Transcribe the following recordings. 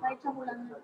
बाहेरच्या मुलांना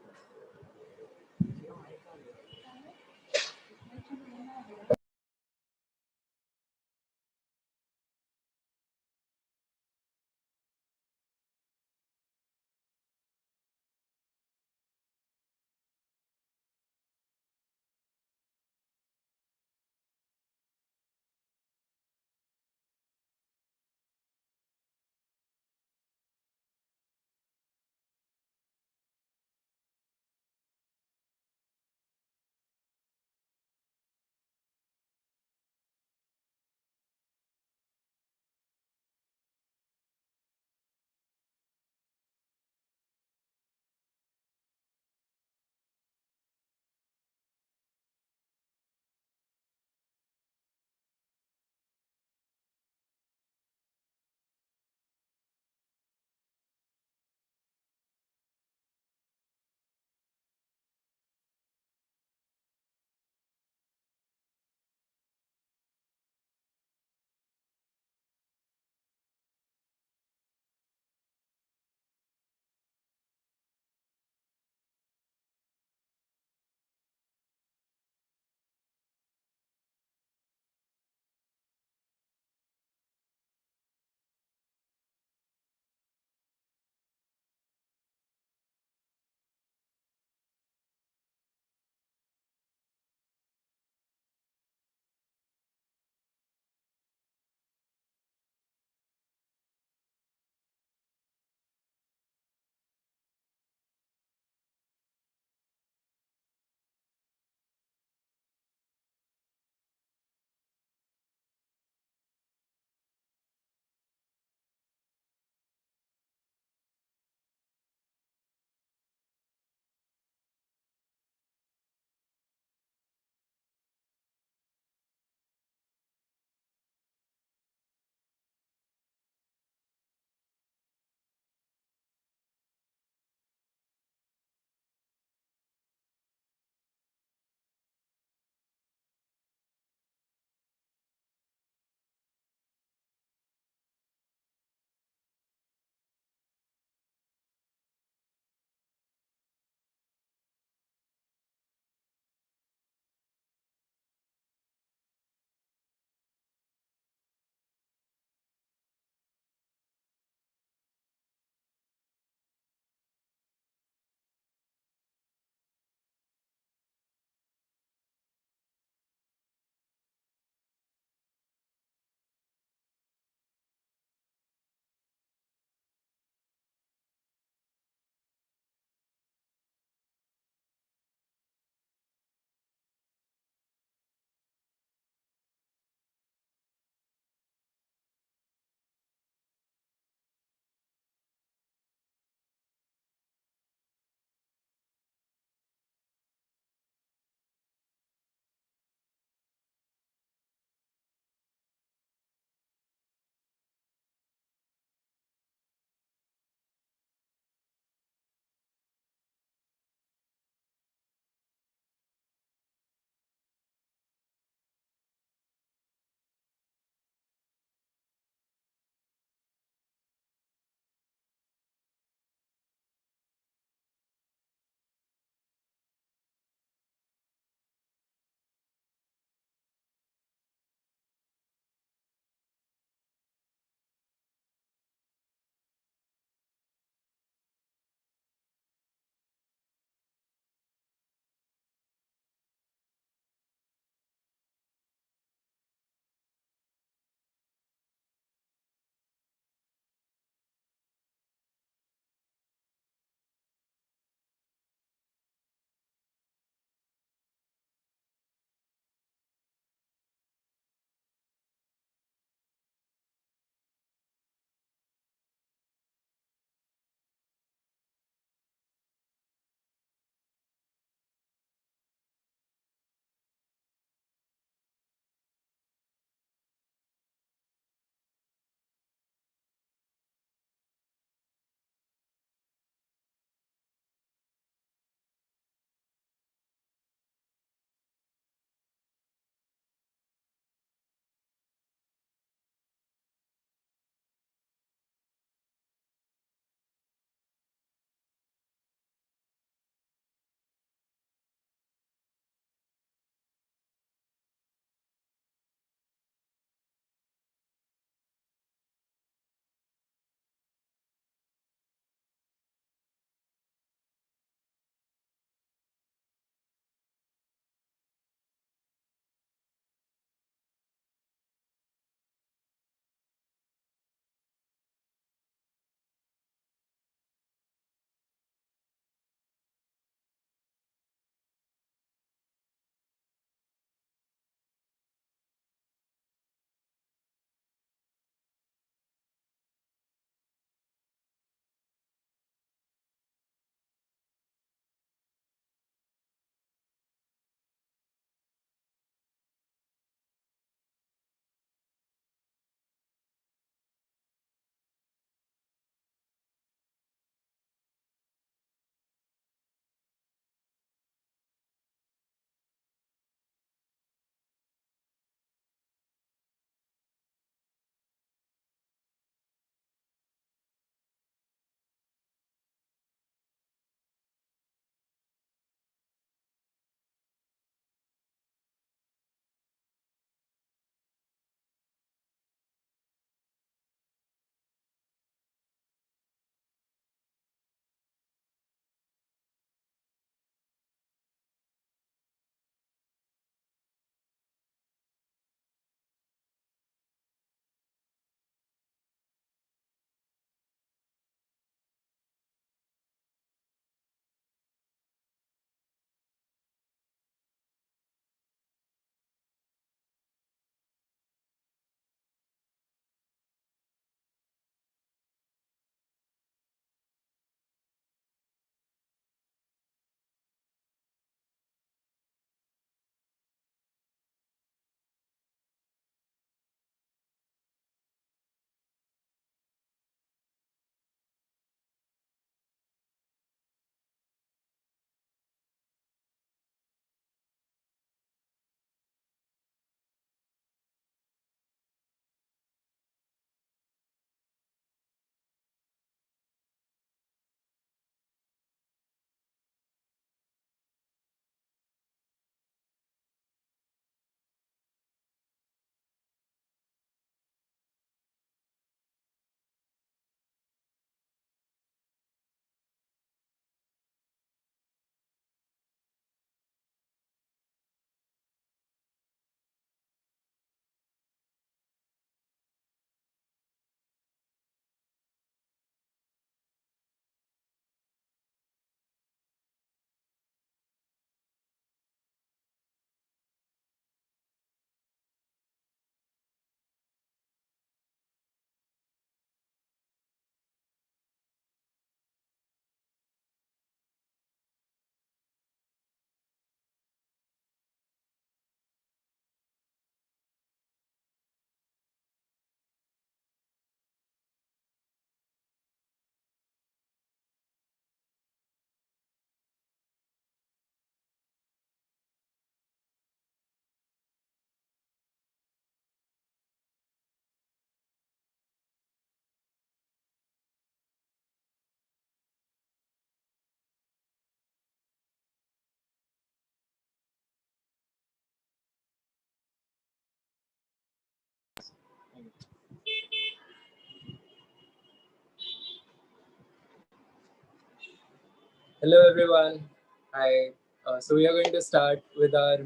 Hello everyone. Hi. So we are going to start with our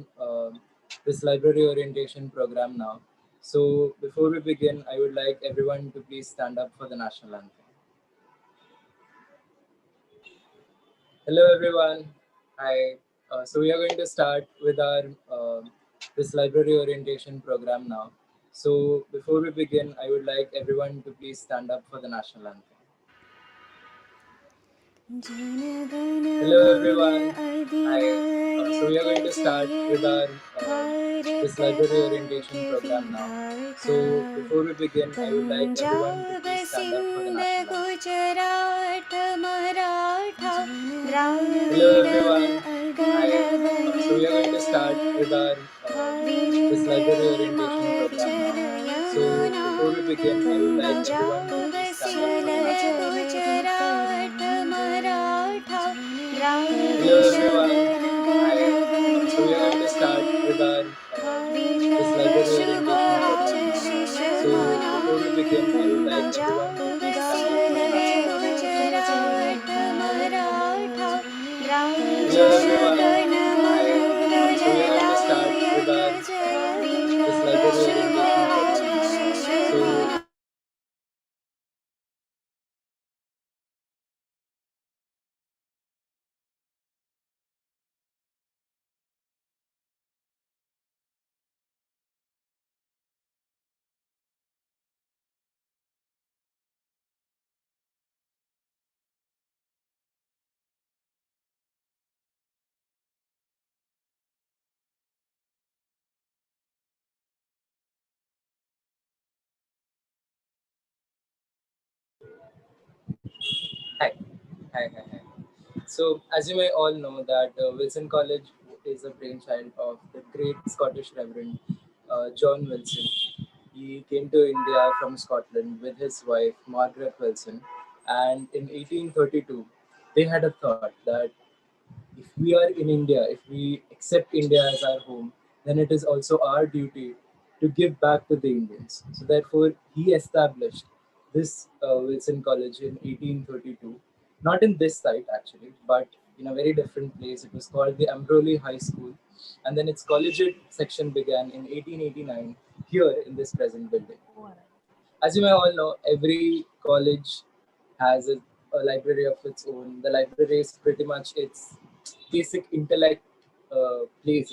this library orientation program now. So before we begin, I would like everyone to please stand up for the national anthem. Hello everyone. Hi. So we are going to start with our this library orientation program now. So before we begin, I would like everyone to please stand up for the national anthem. Hello everyone. Hi. So we are going to start with our this library orientation program now. So before we begin, I would like everyone to please stand up for the national anthem. Hello everyone. Hi. So we are going to start with our this library orientation program now. So before we begin, I would like everyone to please stand up for the national anthem. Hello everyone. Hi. So we are going to start with our this library orientation program now. So before we begin, I would like everyone to please stand up for the national anthem. Hello everyone. Hi. So we are going to start with our this library orientation program now. So hi. Hi. So, as you may all know, that Wilson College is a brainchild of the great Scottish Reverend John Wilson. He came to India from Scotland with his wife Margaret Wilson, and in 1832, they had a thought that if we are in India, if we accept India as our home, then it is also our duty to give back to the Indians. So therefore, he established this Wilson College in 1832, not in this site actually, but in a very different place. It was called the Ambroli High School, and then its collegiate section began in 1889 here in this present building. As you may all know, every college has a library of its own. The library is pretty much its basic intellect place.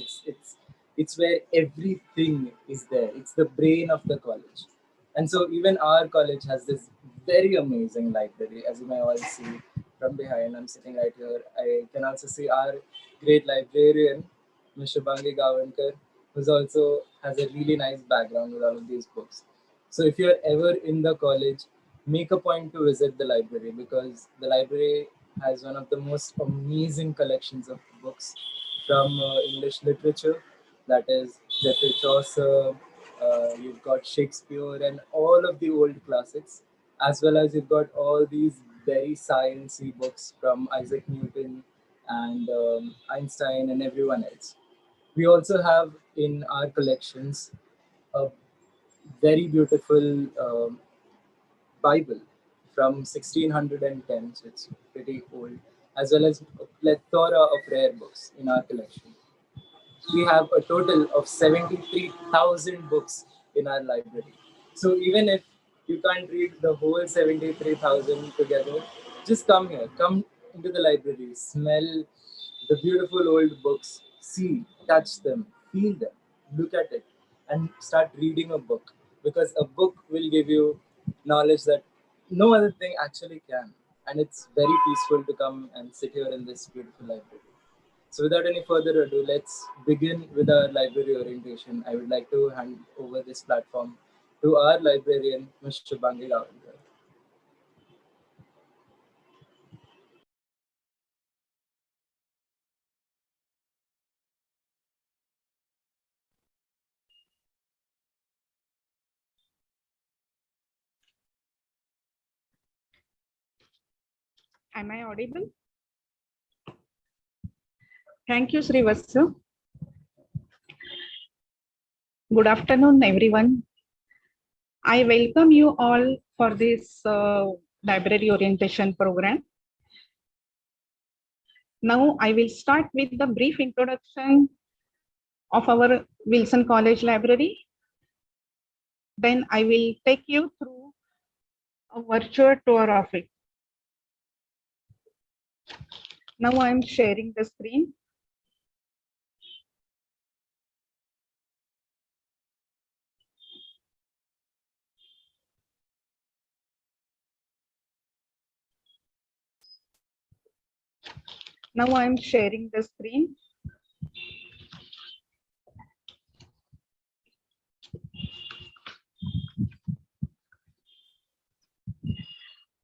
It's where everything is there. It's the brain of the college, and so even our college has this very amazing library. As you may all see from behind, I'm sitting right here. I can also see our great librarian, Mr. Bangi Gavankar, who's also has a really nice background with all of these books. So if you're ever in the college, make a point to visit the library because the library has one of the most amazing collections of books from English literature. That is Geoffrey Chaucer, you've got Shakespeare and all of the old classics, as well as you've got all these very sciencey books from Isaac Newton and Einstein and everyone else. We also have in our collections a very beautiful Bible from 1610, so it's pretty old, as well as a plethora of rare books in our collection. We have a total of 73,000 books in our library. So even if you can't read the whole 73,000 together, just come here, come into the library, smell the beautiful old books, see, touch them, feel them, look at it, and start reading a book because a book will give you knowledge that no other thing actually can. And it's very peaceful to come and sit here in this beautiful library. So without any further ado, let's begin with our library orientation. I would like to hand over this platform to our librarian, Mr. Bangi Ravindra. Am I audible? Thank you, Srivasu. Good afternoon, everyone. I welcome you all for this library orientation program. Now I will start with the brief introduction of our Wilson College Library. Then I will take you through a virtual tour of it. Now I am sharing the screen. Now I am sharing the screen.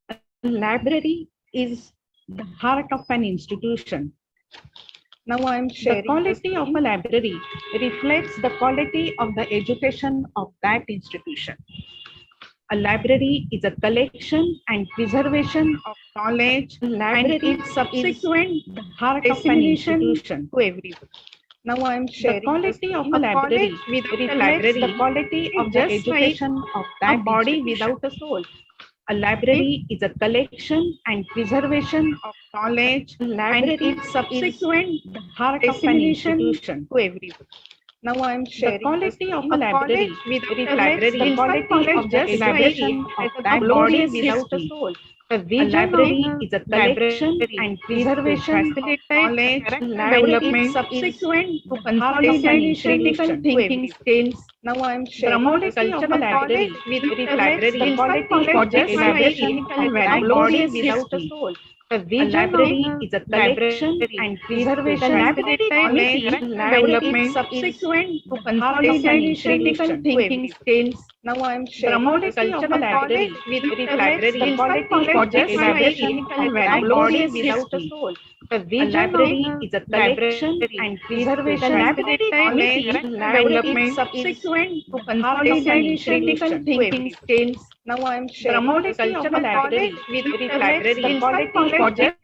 A library is the heart of an institution. Now I am sharing the quality of a library reflects the quality of the education of that institution. A library is a collection and preservation of knowledge, and its subsequent the heart of an institution to everyone. Now I am sharing the quality of a library reflects the quality of the education of that body without a soul. A library is a collection and preservation of knowledge, and its subsequent the heart of an institution to everyone. Now I am sharing the quality of a library reflects the quality of the education of that body without a soul. The library is a collection and preservation of knowledge, development, subsequent to consolidate critical thinking skills. Now I am sharing the culture of a library reflects the quality of the education of that body without a soul. The library is a collection and preservation of knowledge, development, subsequent to consolidate critical thinking skills. Now I am sharing the culture of a library reflects the quality of the education of that body without a soul. The library is a collection and preservation of knowledge, development, subsequent to consolidate critical thinking skills. Now I am sharing the culture of a library reflects the quality of the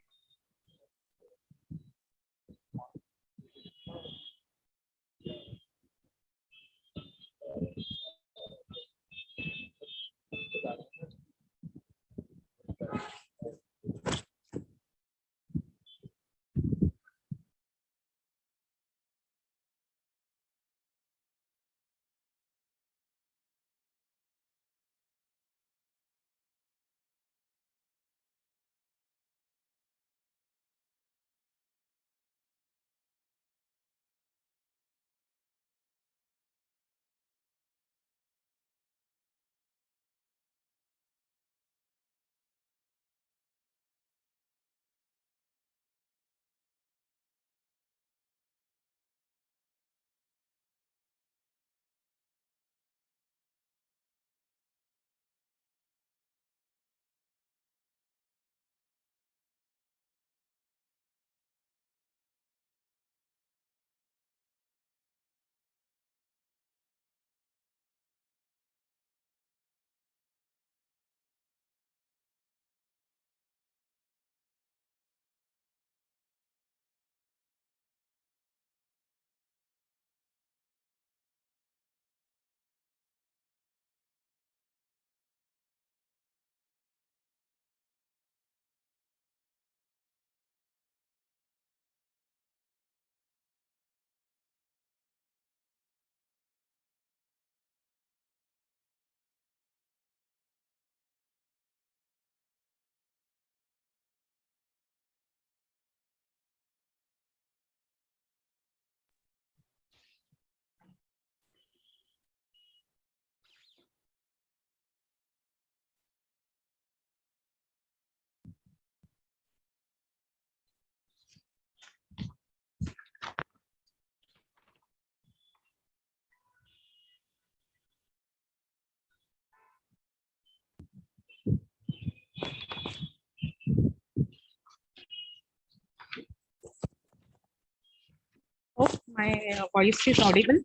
Hope my voice is audible.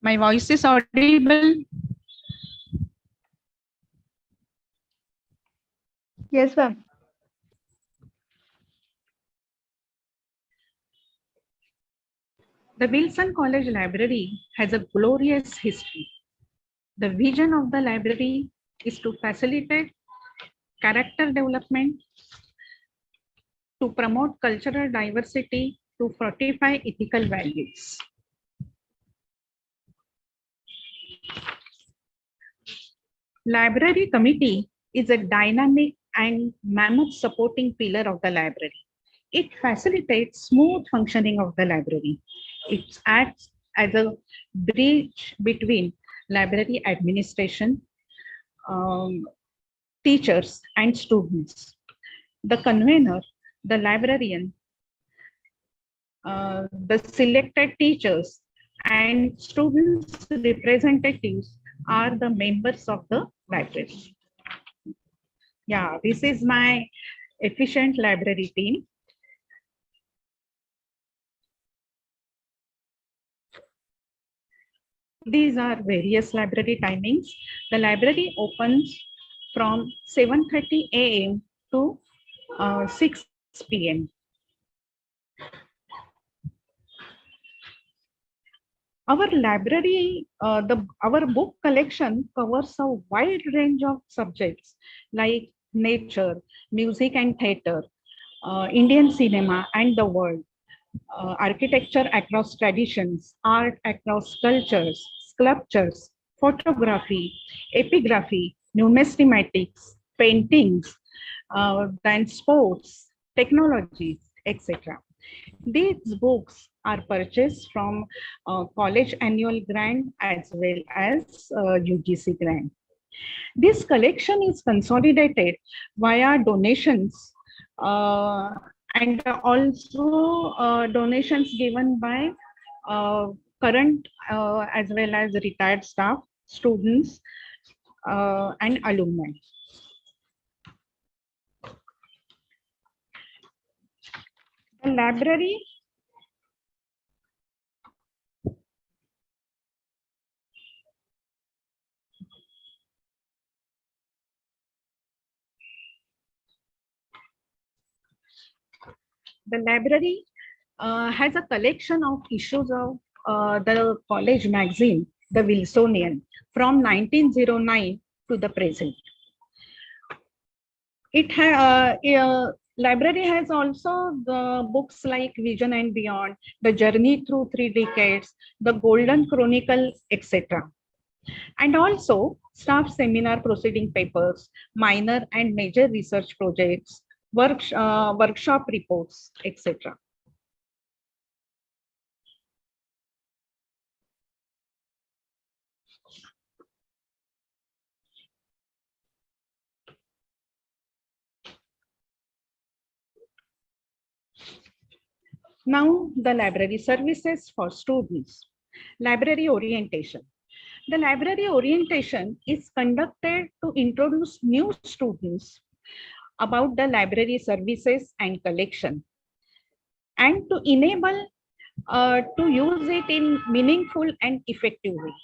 My voice is audible. Yes, ma'am. The Wilson College Library has a glorious history. The vision of the library is to facilitate character development, to promote cultural diversity, to fortify ethical values. Library committee is a dynamic and mammoth supporting pillar of the library. It facilitates smooth functioning of the library. It acts as a bridge between library administration, teachers, and students. The convener, the librarian, the selected teachers, and students' representatives are the members of the library. Yeah, this is my efficient library team. These are various library timings. The library opens from 7:30 a.m. to 6 p.m. Our library, our book collection covers a wide range of subjects like nature, music and theater, Indian cinema and the world, architecture across traditions, art across cultures, sculptures, photography, epigraphy, numismatics, paintings, then sports, technologies, etc. These books are purchased from college annual grant as well as UGC grant. This collection is consolidated via donations and also donations given by current as well as retired staff, students, and alumni. The library has a collection of issues of the college magazine, the Wilsonian, from 1909 to the present. Library has also the books like Vision and Beyond, The Journey Through 3 Decades, The Golden Chronicle, etc. And also staff seminar proceeding papers, minor and major research projects, workshop reports, etc. Now, the library services for students. Library orientation. The library orientation is conducted to introduce new students about the library services and collection, and to enable to use it in meaningful and effective way.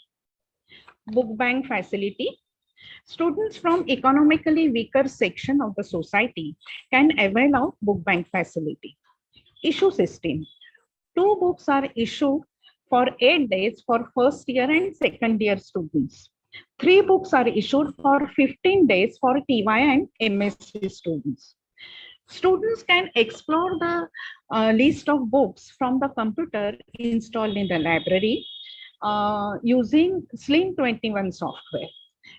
Book bank facility. Students from economically weaker section of the society can avail of book bank facility. Issue system. 2 books are issued for 8 days for first year and second year students. 3 books are issued for 15 days for TY and MSc students. Students can explore the list of books from the computer installed in the library using Slim 21 software.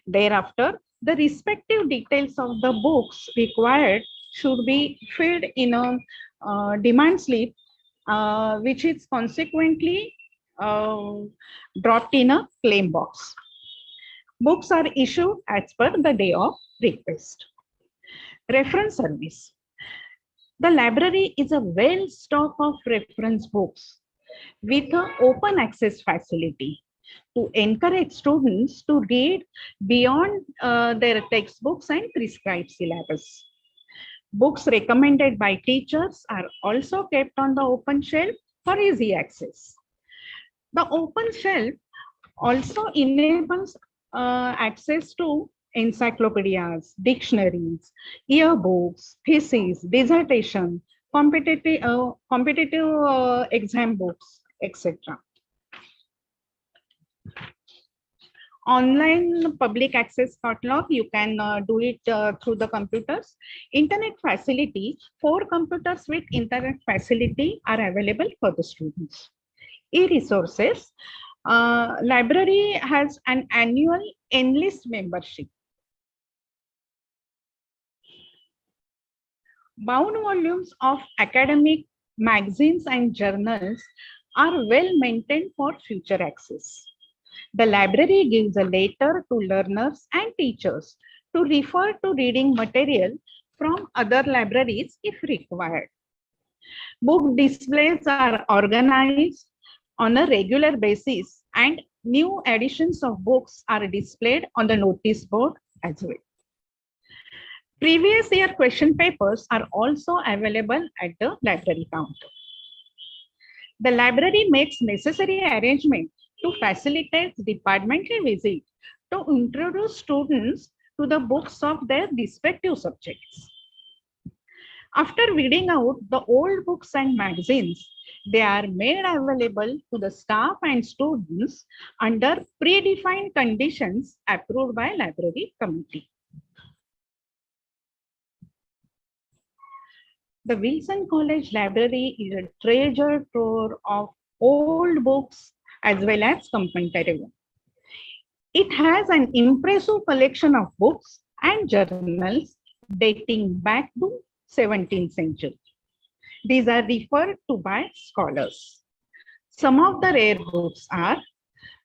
Thereafter, the respective details of the books required should be filled in a demand slip, which is consequently dropped in a claim box. Books are issued as per the day of request. Reference service. The library is a well stock of reference books with an open access facility to encourage students to read beyond their textbooks and prescribed syllabus. Books recommended by teachers are also kept on the open shelf for easy access. The open shelf also enables access to encyclopedias, dictionaries, yearbooks, theses, dissertation, competitive exam books, etc. Online public access catalog, you can do it through the computers. Internet facility, 4 computers with internet facility are available for the students. E-resources, library has an annual Enlist membership. Bound volumes of academic magazines and journals are well maintained for future access. The library gives a letter to learners and teachers to refer to reading material from other libraries if required. Book displays are organized on a regular basis and new editions of books are displayed on the notice board as well. Previous year question papers are also available at the library counter. The library makes necessary arrangements to facilitate departmental visit to introduce students to the books of their respective subjects. After weeding out the old books and magazines, they are made available to the staff and students under predefined conditions approved by library committee. The Wilson College Library is a treasure trove of old books as well as comparative. It has an impressive collection of books and journals dating back to 17th century. These are referred to by scholars. Some of the rare books are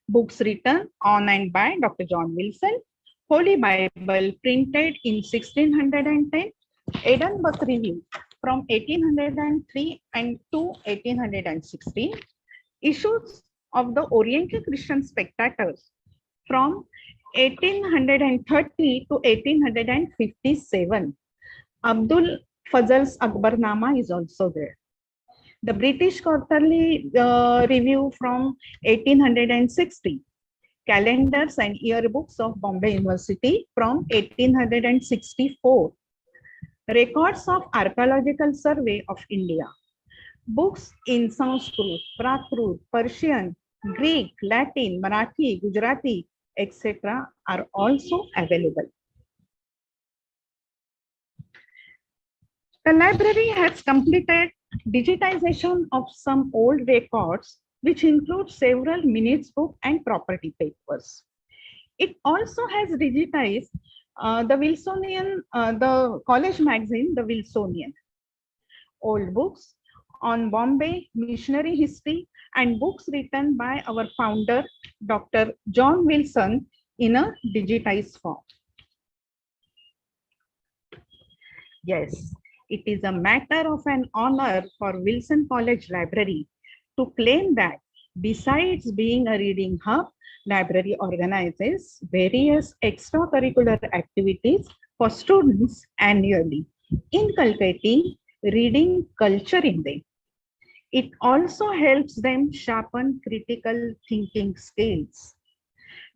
books written on and by Dr. John Wilson, Holy Bible printed in 1610, Edinburgh Review from 1803 and to 1816, issues of the Oriental Christian Spectators from 1830 to 1857. Abdul Fazl's Akbarnama is also there. The British Quarterly Review from 1860. Calendars and yearbooks of Bombay University from 1864. Records of Archaeological Survey of India. Books in Sanskrit, Prakrit, Persian, Greek, Latin, Marathi, Gujarati, etc. are also available. The library has completed digitization of some old records, which include several minutes book and property papers. It also has digitized the Wilsonian, the college magazine, the Wilsonian, old books on Bombay missionary history and books written by our founder, Dr. John Wilson, in a digitized form. Yes, it is a matter of an honor for Wilson College Library to claim that besides being a reading hub, library organizes various extracurricular activities for students annually, inculcating reading culture in them. It also helps them sharpen critical thinking skills.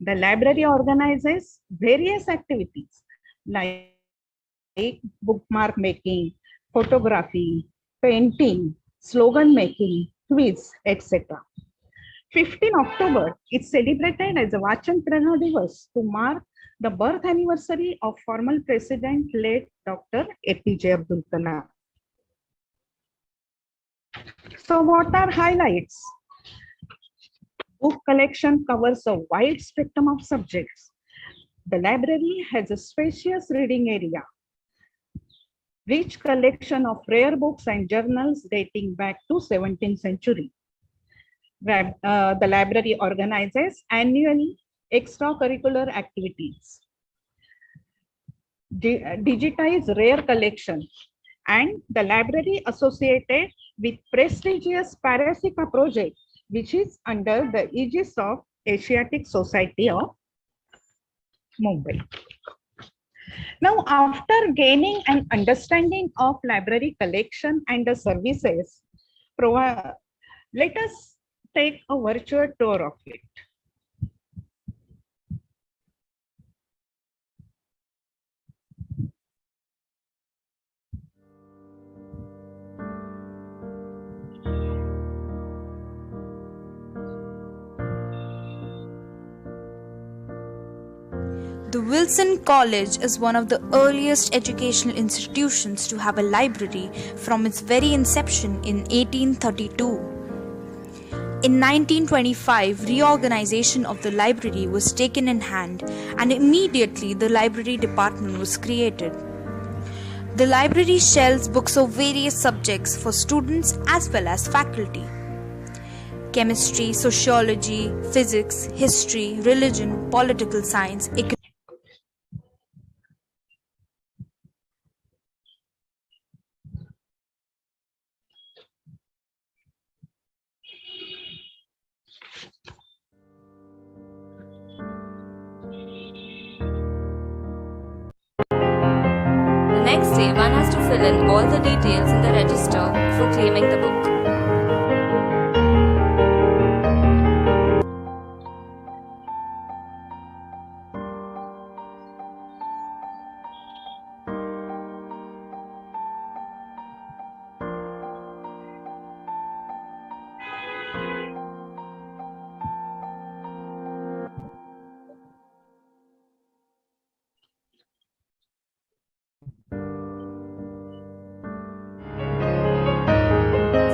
The library organizes various activities like bookmark making, photography, painting, slogan making, quiz, etc. 15 October is celebrated as a Vachan Prerna Divas to mark the birth anniversary of former President late Dr. APJ Abdul Kalam. So what are highlights? Book collection covers a wide spectrum of subjects. The library has a spacious reading area, rich collection of rare books and journals dating back to 17th century. The library organizes annually extracurricular activities, digitize rare collections, and the library associated with prestigious Parasika project, which is under the aegis of Asiatic Society of Mumbai. Now, after gaining an understanding of library collection and the services, let us take a virtual tour of it. The Wilson College is one of the earliest educational institutions to have a library from its very inception in 1832. In 1925, reorganization of the library was taken in hand and immediately the library department was created. The library shelves books of various subjects for students as well as faculty. Chemistry, sociology, physics, history, religion, political science, economics. The next day, one has to fill in all the details in the register for claiming the book.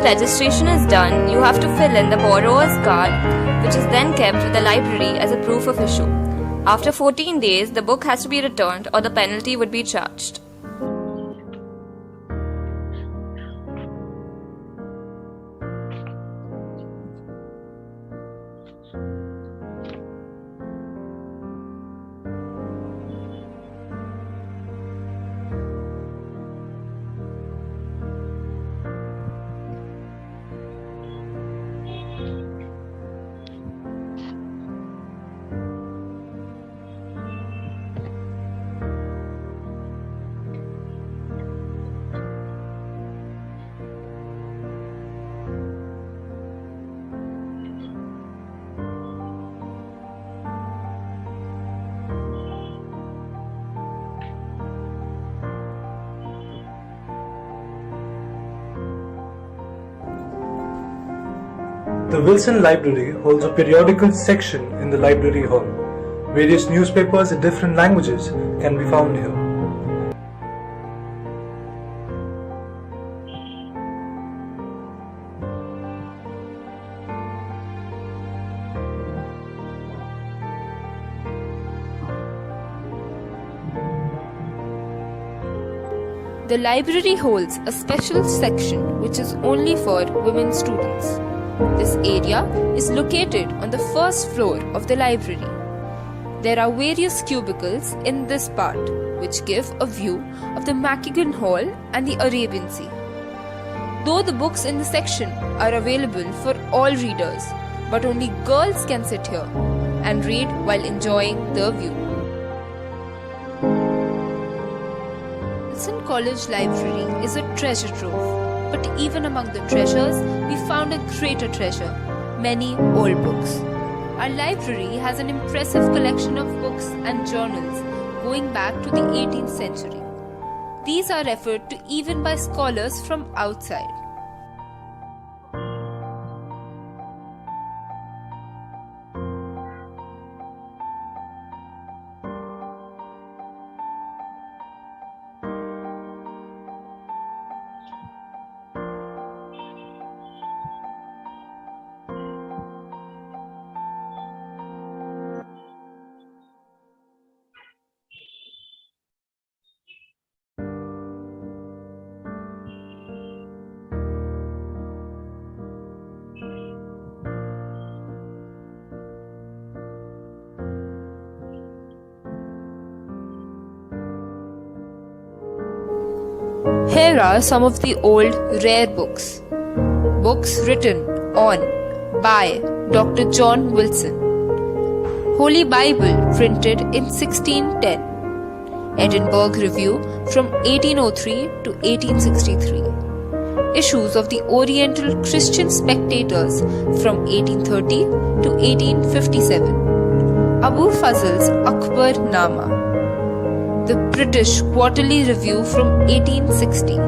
Registration is done, you have to fill in the borrower's card, which is then kept with the library as a proof of issue. After 14 days, the book has to be returned or the penalty would be charged. The Wilson Library holds a periodical section in the library hall. Various newspapers in different languages can be found here. The library holds a special section which is only for women students. This area is located on the first floor of the library. There are various cubicles in this part which give a view of the Mackinac Hall and the Arabian Sea. Though the books in the section are available for all readers, but only girls can sit here and read while enjoying the view. Wilson College Library is a treasure trove. But even among the treasures, we found a greater treasure, many old books. Our library has an impressive collection of books and journals going back to the 18th century. These are referred to even by scholars from outside. Here are some of the old rare books. Books written on by Dr. John Wilson. Holy Bible printed in 1610. Edinburgh Review from 1803 to 1863. Issues of the Oriental Christian Spectators from 1830 to 1857. Abu Fazl's Akbar Nama. The British Quarterly Review from 1860.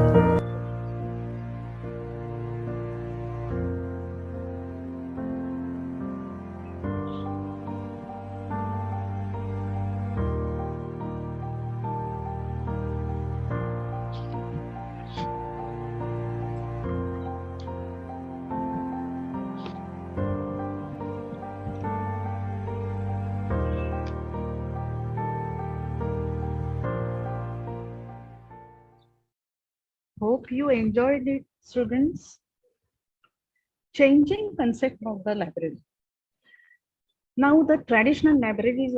Hope you enjoyed it, students. Changing concept of the library. Now the traditional libraries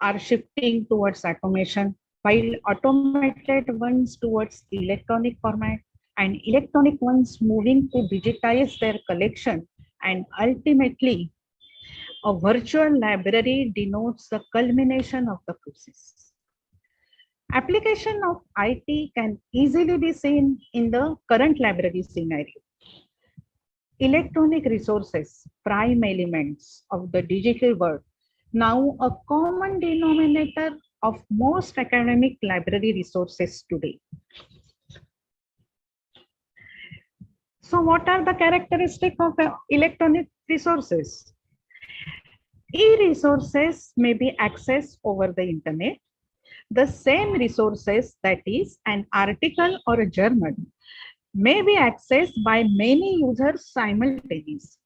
are shifting towards automation, while automated ones towards electronic format and electronic ones moving to digitize their collection, and ultimately a virtual library denotes the culmination of the process. Application of IT can easily be seen in the current library scenario. Electronic resources, prime elements of the digital world, now a common denominator of most academic library resources today. So what are the characteristics of electronic resources? E-resources may be accessed over the internet. The same resources, that is an article or a journal, may be accessed by many users simultaneously.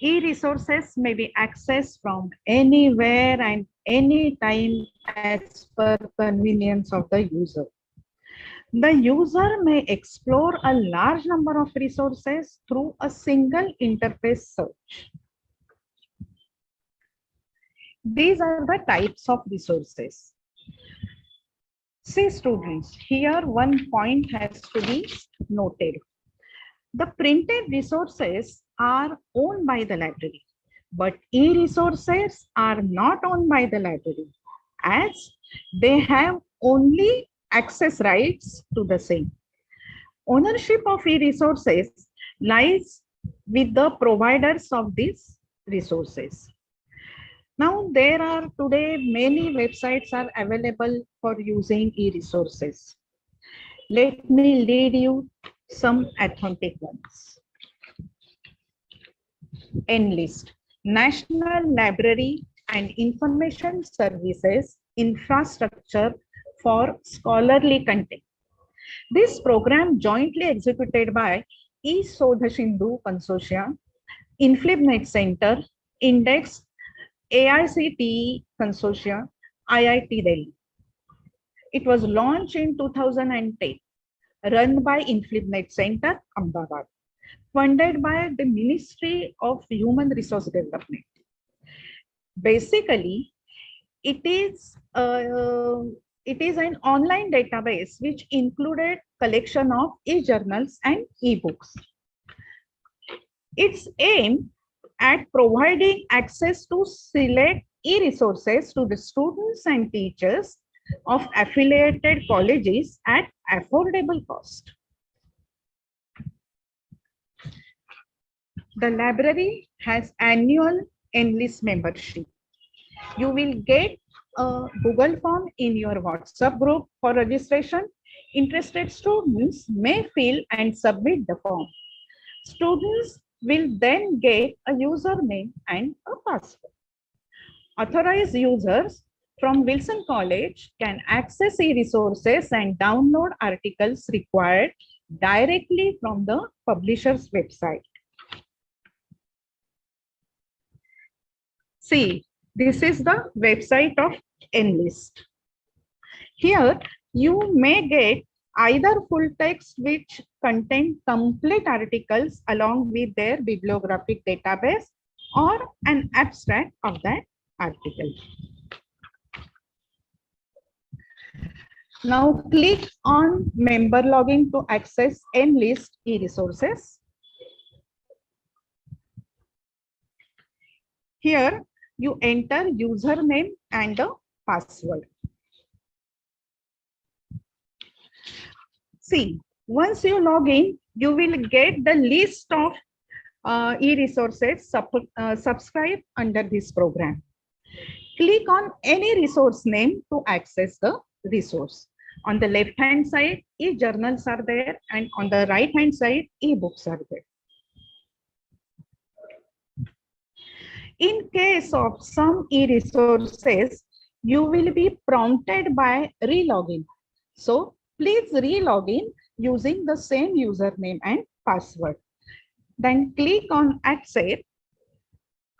E-resources may be accessed from anywhere and anytime as per convenience of the user. The user may explore a large number of resources through a single interface search. These are the types of resources. See students, here one point has to be noted. The printed resources are owned by the library, but e-resources are not owned by the library, as they have only access rights to the same. Ownership of e-resources lies with the providers of these resources. Now, there are today many websites are available for using e-resources. Let me lead you some authentic ones. NLIST, National Library and Information Services Infrastructure for Scholarly Content. This program jointly executed by eSodha Sindhu Consortia, InflibNet Center, Index, AICTE Consortia, IIT Delhi. It was launched in 2010, run by InflibNet Center, Ahmedabad, funded by the Ministry of Human Resource Development. Basically, it is an online database which included collection of e-journals and e-books. Its aim at providing access to select e-resources to the students and teachers of affiliated colleges at affordable cost. The library has annual NLIST membership. You will get a Google form in your WhatsApp group for registration. Interested students may fill and submit the form. Students will then get a username and a password. Authorized users from Wilson College can access e-resources and download articles required directly from the publisher's website. See, this is the website of NLIST. Here, you may get either full text which contain complete articles along with their bibliographic database, or an abstract of that article. Now click on member login to access NLIST e-resources. Here you enter username and the password. See, once you log in, you will get the list of e-resources subscribed under this program. Click on any resource name to access the resource. On the left hand side, e-journals are there, and on the right hand side, e-books are there. In case of some e-resources, you will be prompted by re-login. So please re-log in using the same username and password. Then click on accept.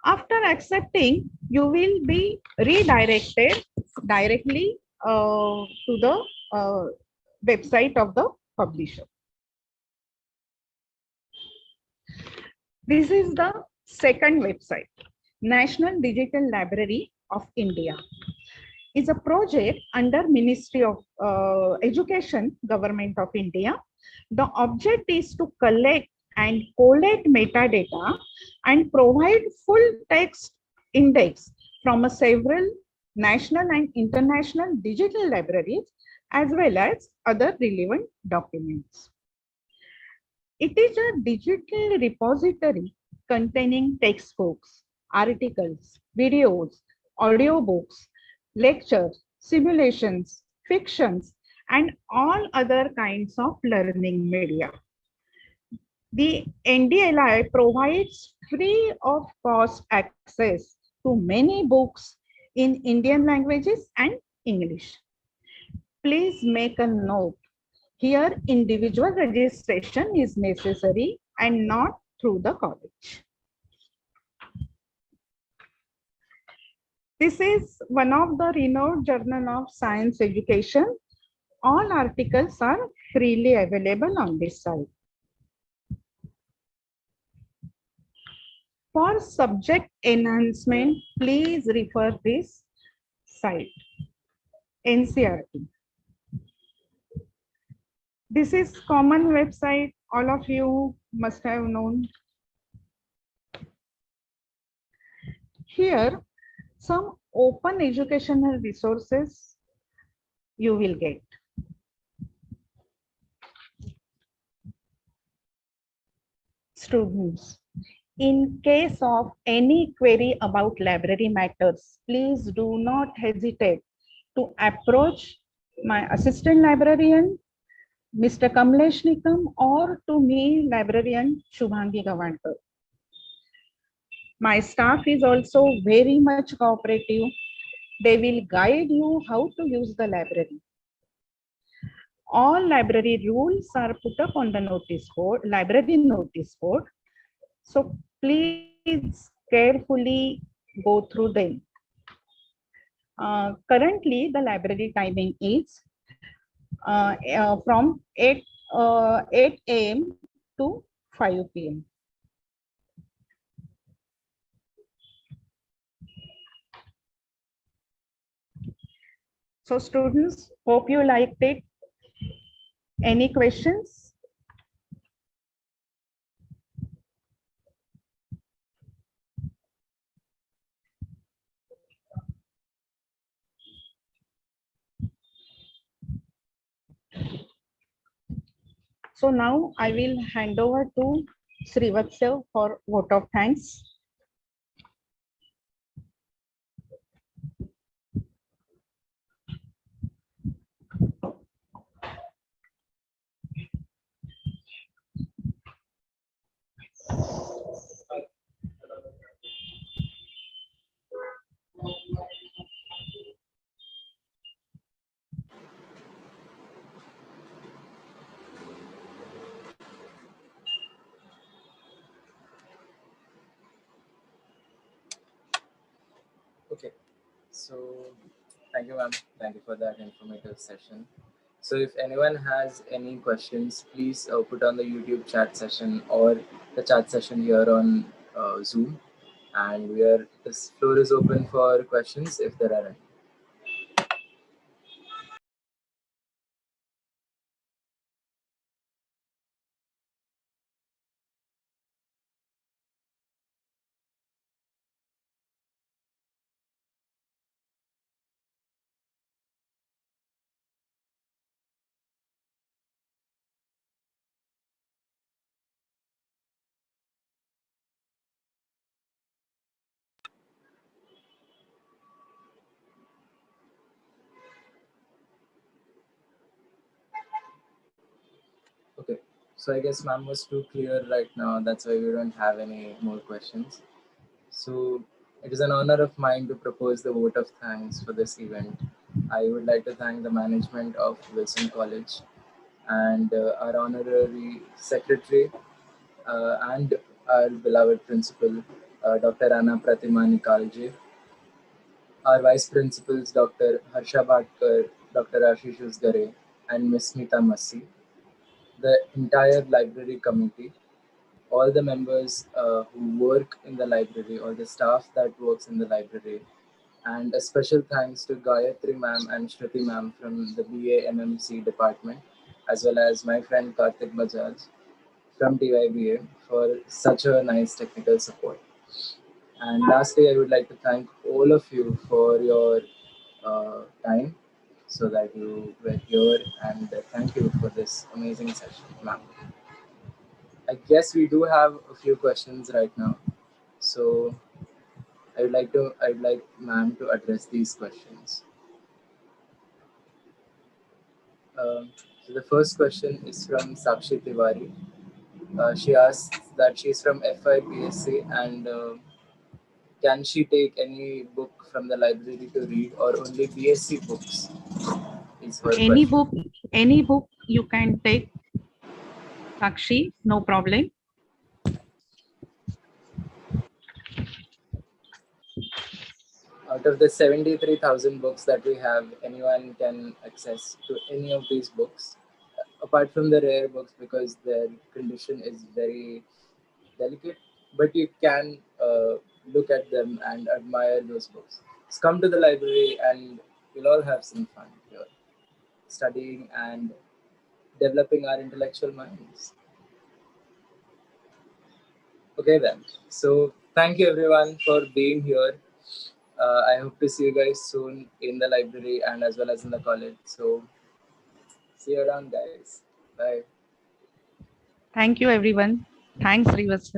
After accepting, you will be redirected directly to the website of the publisher. This is the second website, National Digital Library of India. Is a project under Ministry of Education, Government of India. The object is to collect and collate metadata and provide full text index from several national and international digital libraries as well as other relevant documents. It is a digital repository containing textbooks, articles, videos, audiobooks, lectures, simulations, fictions, and all other kinds of learning media. The NDLI provides free of cost access to many books in Indian languages and English. Please make a note. Here, individual registration is necessary and not through the college. This is one of the renowned journal of science education. All articles are freely available on this site. For subject enhancement, please refer this site, NCERT. This is common website, all of you must have known. Here, some open educational resources you will get. Students, in case of any query about library matters, please do not hesitate to approach my assistant librarian, Mr. Kamlesh Nikam, or to me, librarian Shubhangi Gavankar. My staff is also very much cooperative. They will guide you how to use the library. All library rules are put up on the notice board, library notice board. So please carefully go through them. Currently, the library timing is from 8 a.m. to 5 p.m. So students, hope you liked it. Any questions? So now I will hand over to Srivatsa for vote of thanks. Okay, so thank you, ma'am. Thank you for that informative session. So if anyone has any questions, please put on the YouTube chat session or the chat session here on Zoom. And this floor is open for questions if there are any. Okay, so I guess ma'am was too clear right now. That's why we don't have any more questions. So it is an honor of mine to propose the vote of thanks for this event. I would like to thank the management of Wilson College and our honorary secretary and our beloved principal, Dr. Anna Pratima Nikalje, our vice principals, Dr. Harsha Bhatkar, Dr. Ashish Usgare, and Ms. Smita Massi, the entire library committee, all the members who work in the library, all the staff that works in the library, and a special thanks to Gayatri ma'am and Shruti ma'am from the BA MMC department, as well as my friend Karthik Bajaj from TYBA for such a nice technical support. And lastly, I would like to thank all of you for your time so that you were here, and thank you for this amazing session, ma'am. I guess we do have a few questions right now. So I'd like ma'am to address these questions. So the first question is from Sakshi Tiwari. She asks that she's from FIPSC and can she take any book from the library to read or only BSc books? Is her Any question. any book you can take, Sakshi, no problem. Out of the 73,000 books that we have, anyone can access to any of these books, apart from the rare books because their condition is very delicate, but you can look at them and admire those books. Just come to the library and we'll all have some fun here, studying and developing our intellectual minds. Okay, then. So, thank you everyone for being here. I hope to see you guys soon in the library and as well as in the college. So, see you around, guys. Bye. Thank you, everyone. Thanks, Rivas.